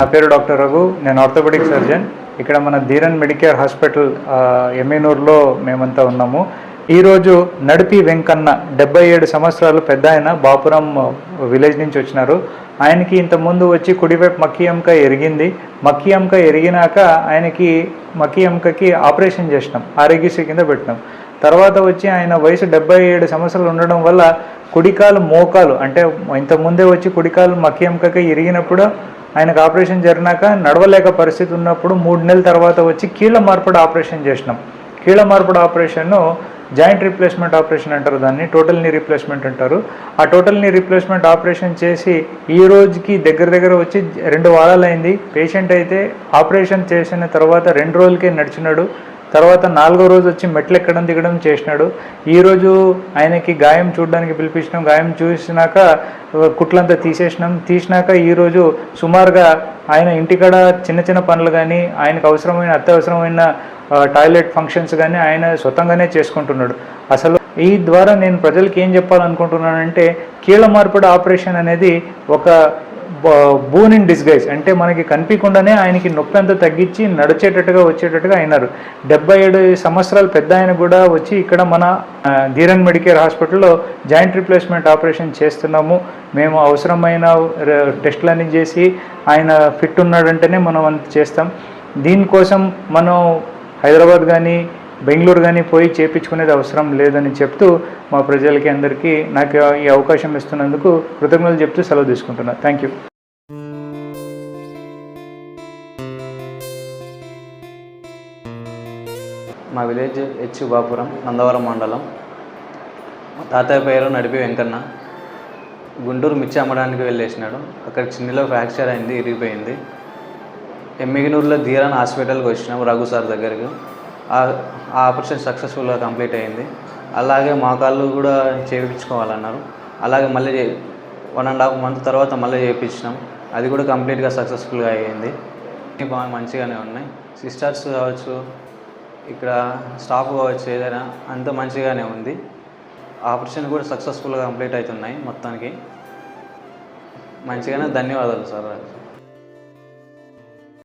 నా పేరు డాక్టర్ రఘు. నేను ఆర్థోపెడిక్ సర్జన్. ఇక్కడ మన ధీరన్ మెడికేర్ హాస్పిటల్ ఎమ్మెనూరులో మేమంతా ఉన్నాము. ఈరోజు నడిపి వెంకన్న 77 సంవత్సరాలు పెద్ద ఆయన బాపురం విలేజ్ నుంచి వచ్చినారు. ఆయనకి ఇంతకుముందు వచ్చి కుడివైపు మక్కి ఎముక ఎరిగింది. మక్కి ఎముక ఎరిగినాక ఆయనకి మక్కి ఎముకకి ఆపరేషన్ చేసినాం, ఆరోగ్యశ్రీ కింద పెట్టినాం. తర్వాత వచ్చి ఆయన వయసు 77 సంవత్సరాలు ఉండడం వల్ల కుడికాలు మోకాలు అంటే ఇంతకుముందే వచ్చి కుడికాలు మక్కి ఎముకకి ఇరిగినప్పుడు ఆయనకు ఆపరేషన్ జరిగినాక నడవలేక పరిస్థితి ఉన్నప్పుడు 3 నెలల తర్వాత వచ్చి కీళ్ళ మార్పిడి ఆపరేషన్ చేసినాం. కీళ్ళ మార్పిడి ఆపరేషన్ను జాయింట్ రీప్లేస్మెంట్ ఆపరేషన్ అంటారు, దాన్ని టోటల్ నీ రీప్లేస్మెంట్ అంటారు. ఆ టోటల్ నీ రీప్లేస్మెంట్ ఆపరేషన్ చేసి ఈ రోజుకి దగ్గర వచ్చి 2 వారాలు అయింది. పేషెంట్ అయితే ఆపరేషన్ చేసిన తర్వాత 2 రోజులకే నడిచినాడు. తర్వాత 4వ రోజు వచ్చి మెట్లు ఎక్కడం దిగడం చేసినాడు. ఈరోజు ఆయనకి గాయం చూడడానికి పిలిపించినాం. గాయం చూసినాక కుట్లంతా తీసినాక ఈరోజు సుమారుగా ఆయన ఇంటికాడ చిన్న పనులు కానీ ఆయనకు అవసరమైన అత్యవసరమైన టాయిలెట్ ఫంక్షన్స్ కానీ ఆయన స్వతంగానే చేసుకుంటున్నాడు. అసలు ఈ ద్వారా నేను ప్రజలకి ఏం చెప్పాలనుకుంటున్నానంటే కీళ్ళ మార్పిడి ఆపరేషన్ అనేది ఒక బూన్ ఇన్ డిస్గైజ్. అంటే మనకి కనిపించకుండానే ఆయనకి నొప్పి అంతా తగ్గించి వచ్చేటట్టుగా అయినారు. 77 సంవత్సరాలు పెద్ద ఆయన కూడా వచ్చి ఇక్కడ మన ధీరన్ మెడికేర్ హాస్పిటల్లో జాయింట్ రీప్లేస్మెంట్ ఆపరేషన్ చేస్తున్నాము. మేము అవసరమైన టెస్టులన్నీ చేసి ఆయన ఫిట్ ఉన్నాడంటేనే మనం అంత చేస్తాం. దీనికోసం మనం హైదరాబాద్ కానీ బెంగళూరు కానీ పోయి చేయించుకునేది అవసరం లేదని చెప్తూ మా ప్రజలకి అందరికీ నాకు ఈ అవకాశం ఇస్తున్నందుకు కృతజ్ఞతలు చెప్తూ సెలవు తీసుకుంటున్నాను. Thank you. మా విలేజ్ బాపురం, నందవరం మండలం. మా తాతయ్య పేరు నడిపి వెంకన్న. గుంటూరు మిర్చి అమ్మడానికి వెళ్ళేసినాడు. అక్కడ చిన్నలో ఫ్రాక్చర్ అయింది, ఇరిగిపోయింది. ఎమ్మిగనూరులో ధీరన్ హాస్పిటల్కి వచ్చినాం రఘు సార్ దగ్గరికి. ఆ ఆపరేషన్ సక్సెస్ఫుల్గా కంప్లీట్ అయింది. అలాగే మా కాళ్ళు కూడా చేయించుకోవాలన్నారు. అలాగే మళ్ళీ 1.5 మంత్ తర్వాత మళ్ళీ చేయించినాం. అది కూడా కంప్లీట్గా సక్సెస్ఫుల్గా అయ్యింది. బాగా మంచిగానే ఉన్నాయి. సిస్టర్స్ కావచ్చు, ఇక్కడ స్టాఫ్ కావచ్చు, ఏదైనా అంత మంచిగానే ఉంది. ఆపరేషన్ కూడా సక్సెస్ఫుల్గా కంప్లీట్ అవుతున్నాయి మొత్తానికి. మంచిగానే ధన్యవాదాలు సార్.